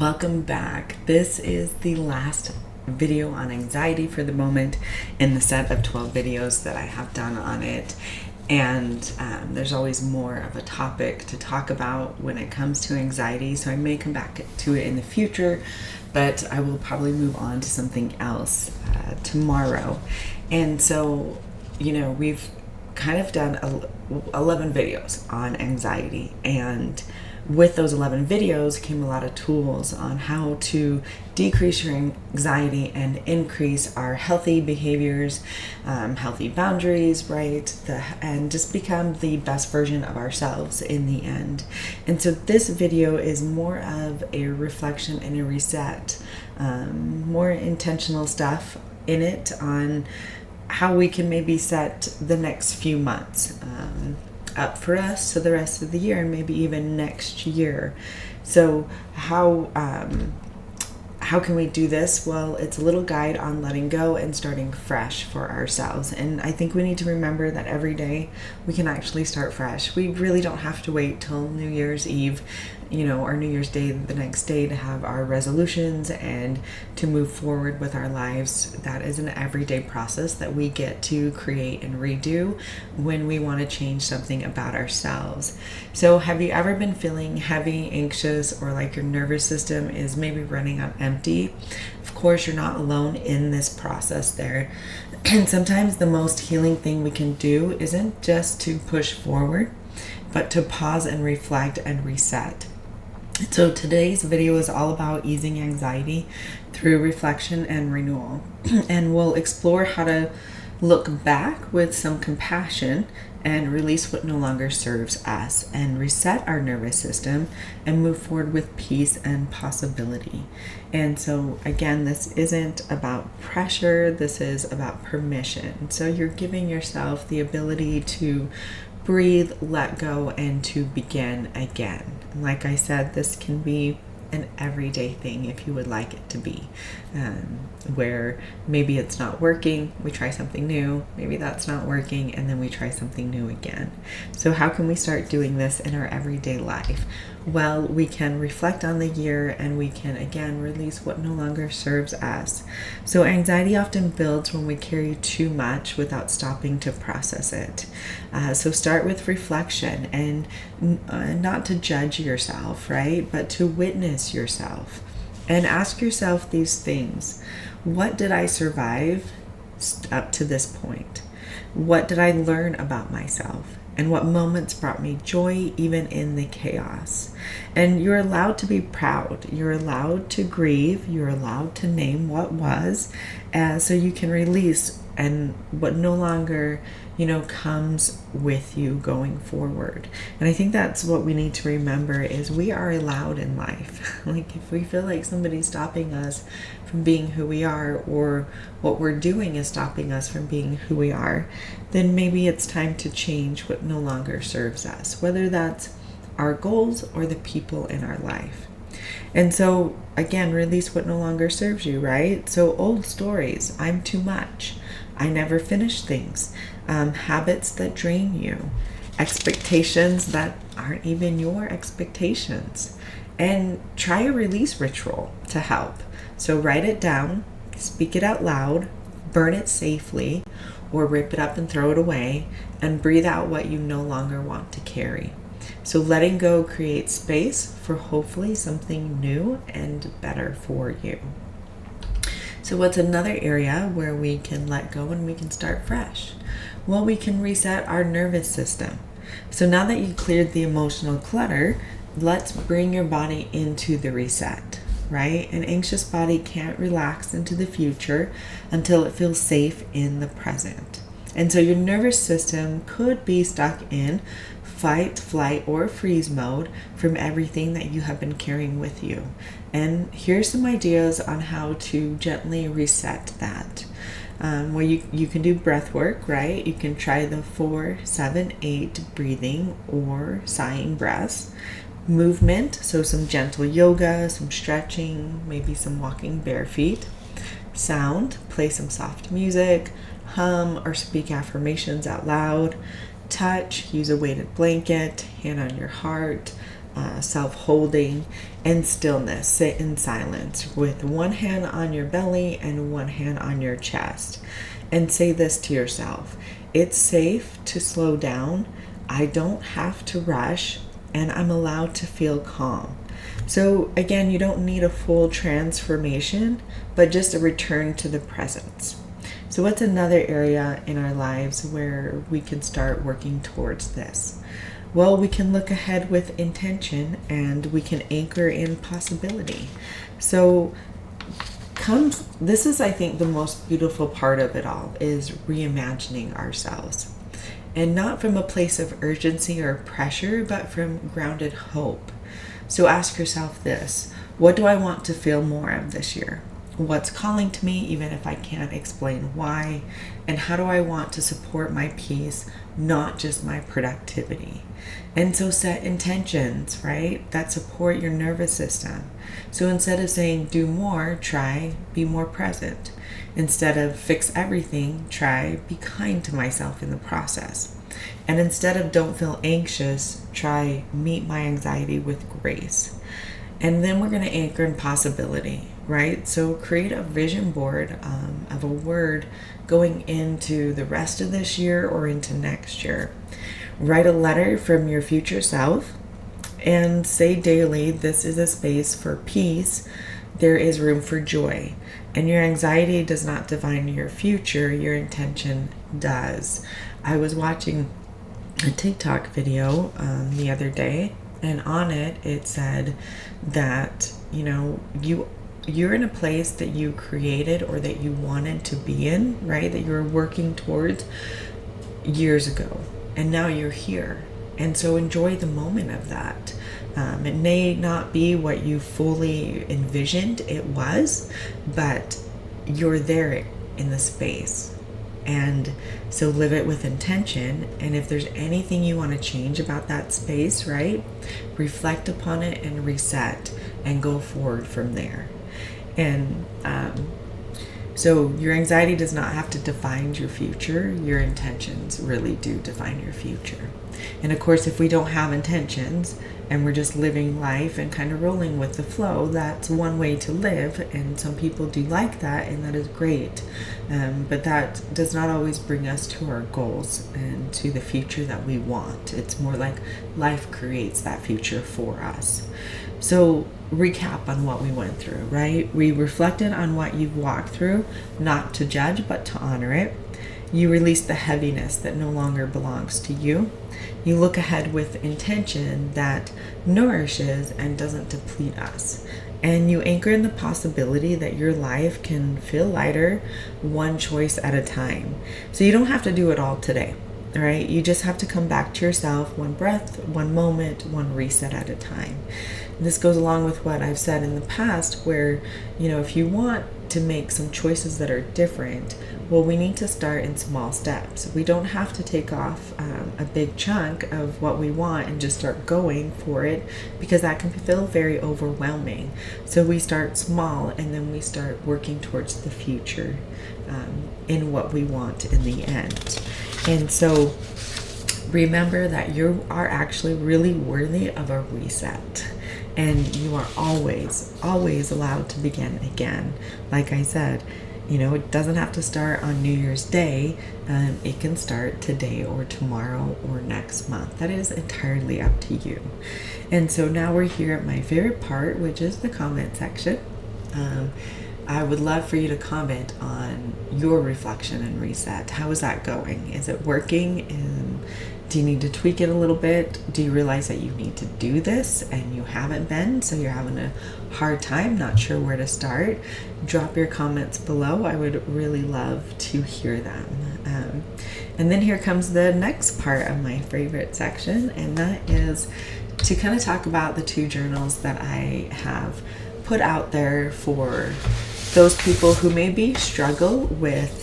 Welcome back. This is the last video on anxiety for the moment in the set of 12 videos that I have done on it. And there's always more of a topic to talk about when it comes to anxiety, so I may come back to it in the future, but I will probably move on to something else tomorrow. And so, we've kind of done 11 videos on anxiety, and with those 11 videos came a lot of tools on how to decrease your anxiety and increase our healthy behaviors, healthy boundaries, right? And just become the best version of ourselves in the end. And so this video is more of a reflection and a reset, more intentional stuff in it on how we can maybe set the next few months up for us, so the rest of the year and maybe even next year. So how can we do this? Well, it's a little guide on letting go and starting fresh for ourselves. And I think we need to remember that every day we can actually start fresh. We really don't have to wait till New Year's Eve, or New Year's Day the next day to have our resolutions and to move forward with our lives. That is an everyday process that we get to create and redo when we want to change something about ourselves. So have you ever been feeling heavy, anxious, or like your nervous system is maybe running on empty? Of course, you're not alone in this process there. And sometimes the most healing thing we can do isn't just to push forward, but to pause and reflect and reset. So today's video is all about easing anxiety through reflection and renewal. And we'll explore how to look back with some compassion and release what no longer serves us and reset our nervous system and move forward with peace and possibility. And so again, this isn't about pressure, this is about permission. So you're giving yourself the ability to breathe, let go, and to begin again. And like I said, this can be an everyday thing if you would like it to be, where maybe it's not working, we try something new, maybe that's not working, and then we try something new again. So how can we start doing this in our everyday life? Well, we can reflect on the year and we can again release what no longer serves us. So anxiety often builds when we carry too much without stopping to process it. So start with reflection and not to judge yourself, right? But to witness yourself and ask yourself these things. What did I survive up to this point? What did I learn about myself? And what moments brought me joy even in the chaos? And you're allowed to be proud. You're allowed to grieve. You're allowed to name what was, so you can release and what no longer, comes with you going forward. And I think that's what we need to remember is we are allowed in life. Like if we feel like somebody's stopping us from being who we are, or what we're doing is stopping us from being who we are, then maybe it's time to change what no longer serves us, whether that's our goals or the people in our life. And so again, release what no longer serves you, right? So old stories, I'm too much, I never finish things, habits that drain you, expectations that aren't even your expectations, and try a release ritual to help. So write it down, speak it out loud, burn it safely, or rip it up and throw it away, and breathe out what you no longer want to carry. So letting go creates space for hopefully something new and better for you. So what's another area where we can let go and we can start fresh? Well, we can reset our nervous system. So now that you cleared the emotional clutter, let's bring your body into the reset, right? An anxious body can't relax into the future until it feels safe in the present. And so your nervous system could be stuck in fight, flight, or freeze mode from everything that you have been carrying with you. And here's some ideas on how to gently reset that. Well, you can do breath work, right? You can try the 4-7-8 breathing or sighing breaths. Movement, so some gentle yoga, some stretching, maybe some walking bare feet. Sound, play some soft music, hum or speak affirmations out loud. Touch, use a weighted blanket, hand on your heart, self-holding, and stillness. Sit in silence with one hand on your belly and one hand on your chest. And say this to yourself: it's safe to slow down. I don't have to rush, and I'm allowed to feel calm. So again, you don't need a full transformation, but just a return to the presence. So what's another area in our lives where we can start working towards this? Well, we can look ahead with intention, and we can anchor in possibility. So this is, I think, the most beautiful part of it all, is reimagining ourselves. And not from a place of urgency or pressure, but from grounded hope. So ask yourself this: what do I want to feel more of this year? What's calling to me, even if I can't explain why? And how do I want to support my peace, not just my productivity? And so set intentions, right, that support your nervous system. So instead of saying do more, try be more present. Instead of fix everything, try be kind to myself in the process. And instead of don't feel anxious, try meet my anxiety with grace. And then we're going to anchor in possibility, right? So create a vision board of a word going into the rest of this year or into next year. Write a letter from your future self and say daily, this is a space for peace. There is room for joy. And your anxiety does not define your future. Your intention does. I was watching a TikTok video the other day, and on it said that, you're in a place that you created or that you wanted to be in, right? That you were working towards years ago, and now you're here. And so enjoy the moment of that. It may not be what you fully envisioned it was, but you're there in the space. And so live it with intention. And if there's anything you want to change about that space, right, reflect upon it and reset and go forward from there. And so your anxiety does not have to define your future. Your intentions really do define your future. And of course, if we don't have intentions and we're just living life and kind of rolling with the flow, that's one way to live. And some people do like that, and that is great. But that does not always bring us to our goals and to the future that we want. It's more like life creates that future for us. So recap on what we went through, right? We reflected on what you've walked through, not to judge, but to honor it. You release the heaviness that no longer belongs to you. You look ahead with intention that nourishes and doesn't deplete us. And you anchor in the possibility that your life can feel lighter, one choice at a time. So you don't have to do it all today, right? You just have to come back to yourself, one breath, one moment, one reset at a time. This goes along with what I've said in the past, where, if you want to make some choices that are different, well, we need to start in small steps. We don't have to take off a big chunk of what we want and just start going for it, because that can feel very overwhelming. So we start small, and then we start working towards the future in what we want in the end. And so remember that you are actually really worthy of a reset. And you are always, always allowed to begin again. Like I said, it doesn't have to start on New Year's Day. It can start today or tomorrow or next month. That is entirely up to you. And so now we're here at my favorite part, which is the comment section. I would love for you to comment on your reflection and reset. How is that going? Is it working? Do you need to tweak it a little bit? Do you realize that you need to do this and you haven't been, so you're having a hard time, not sure where to start? Drop your comments below. I would really love to hear them. And then here comes the next part of my favorite section, and that is to kind of talk about the 2 journals that I have put out there for those people who maybe struggle with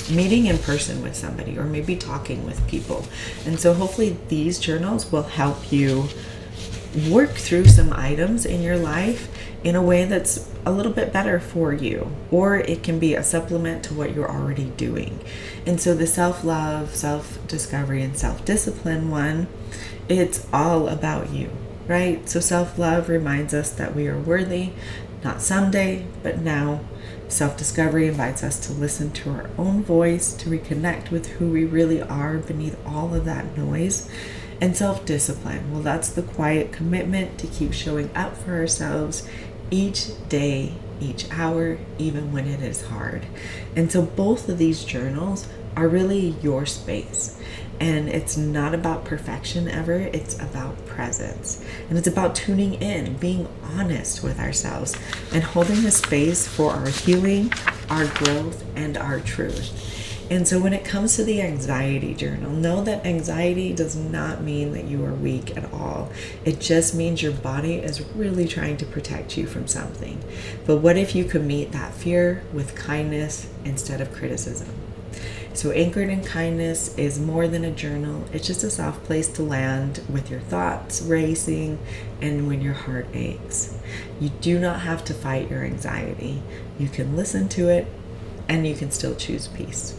meeting in person with somebody, or maybe talking with people. And so hopefully these journals will help you work through some items in your life in a way that's a little bit better for you, or it can be a supplement to what you're already doing. And so the self-love, self-discovery, and self-discipline one It's all about you, right? So self-love reminds us that we are worthy, not someday, but now. Self-discovery invites us to listen to our own voice, to reconnect with who we really are beneath all of that noise. And self-discipline, well, that's the quiet commitment to keep showing up for ourselves each day, each hour, even when it is hard. And so both of these journals are really your space. And it's not about perfection ever, it's about presence. And it's about tuning in, being honest with ourselves, and holding a space for our healing, our growth, and our truth. And so when it comes to the anxiety journal, know that anxiety does not mean that you are weak at all. It just means your body is really trying to protect you from something. But what if you could meet that fear with kindness instead of criticism? So Anchored in Kindness is more than a journal. It's just a soft place to land with your thoughts racing and when your heart aches. You do not have to fight your anxiety. You can listen to it and you can still choose peace.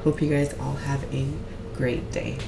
Hope you guys all have a great day.